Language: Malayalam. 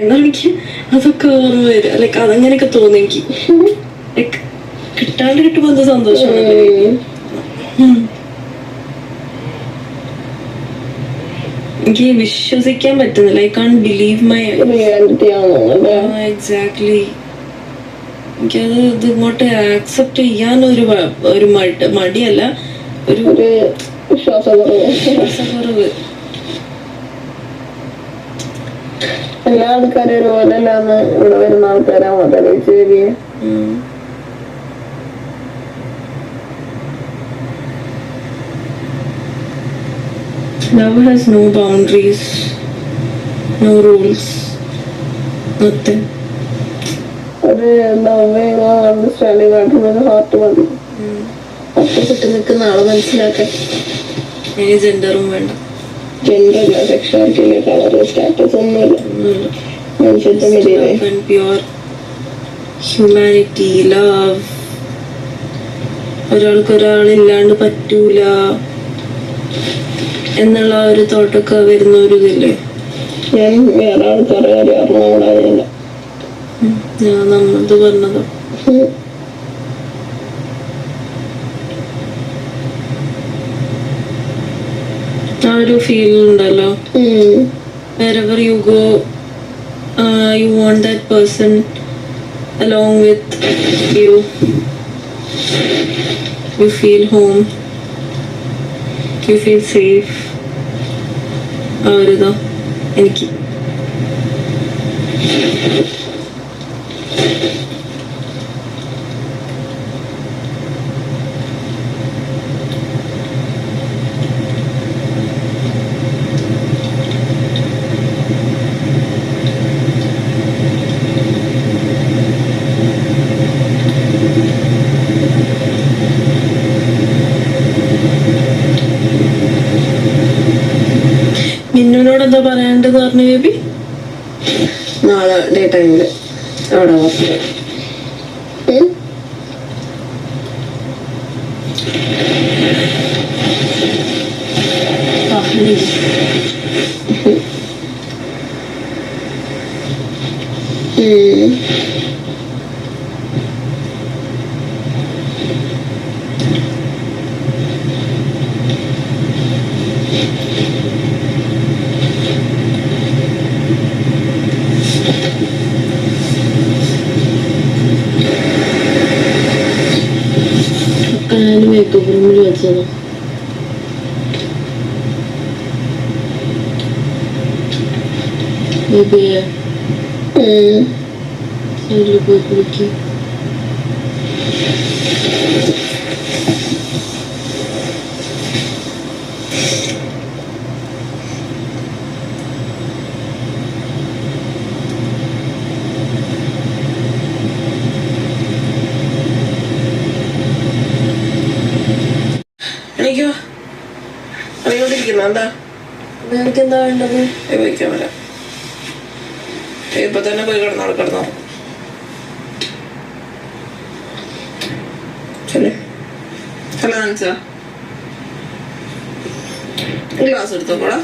എന്നാ എനിക്ക് അതൊക്കെ ഓർമ്മ വരും. ലൈക്ക് അതങ്ങനെയൊക്കെ തോന്നി എനിക്ക്. ലൈക്ക് കിട്ടാണ്ട് കിട്ടുമ്പോ എന്ത് സന്തോഷമാണ്. എനിക്ക് വിശ്വസിക്കാൻ പറ്റുന്നില്ല. I can't believe my exactly. എനിക്കത് ഇത് ഇങ്ങോട്ട് ആക്സെപ്റ്റ് ചെയ്യാൻ ഒരു മടിയല്ല, ഒരു വിശ്വാസക്കുറവ്. എല്ലാ ആൾക്കാരും ഒരുപോലെ അല്ലാന്ന് ഇവിടെ വരുന്ന ആൾക്കാരാണ് ശരി. Love has no boundaries, no rules, nothing. ഒരു ലവിങ് അണ്ടർസ്റ്റാൻഡിങ് ആയിട്ടുള്ളൊരു ഹാർട്ട് മതി. ഒറ്റപ്പെട്ട് നിൽക്കുന്ന ആളെ മനസ്സിലാക്കാൻ. ഇനി ജെൻഡറും വേണ്ട, ജെൻഡറില്ല, സെക്ഷുവാലിറ്റി ഇല്ല, കളർ, സ്റ്റാറ്റസ് ഒന്നുമില്ല. മനുഷ്യത്വം മതിയല്ലേ. Pure humanity, love. ഒരാൾക്കൊരാളില്ലാണ്ട് പറ്റൂല എന്നുള്ള ഒരു തോട്ടൊക്കെ വരുന്ന ഒരു ഇതില്ലേ. ഞാൻ വേറെ ആൾക്കാരെ കാര്യം അറിഞ്ഞൂടാനില്ല. ഞാൻ നമ്മത് പറഞ്ഞതോ. ആ ഒരു ഫീൽ ഉണ്ടല്ലോ. wherever you go, you want that person along with you. You feel home, you feel safe. ആ ഒരു ഇതോ എനിക്ക്. മിന്നുനോട് എന്താ പറയാണ്ടെന്ന് പറഞ്ഞു ബേബി? നാളെ ഡേ ടൈമില് അവിടെ വർക്ക്. മേക്കപ്പ് റൂമിൽ വെച്ചത്. ബേബിയെ സൈഡിൽ പോയി കുളിക്കും. എനിക്കോ അറിയോണ്ടിരിക്കുന്ന എന്താ എനിക്കെന്താ വേണ്ടത്? വയ്ക്കാൻ വരാം. ഇപ്പൊ തന്നെ പോയി കിടന്നോ. Hello Ansa, glass എടുത്തോക്കോടാ.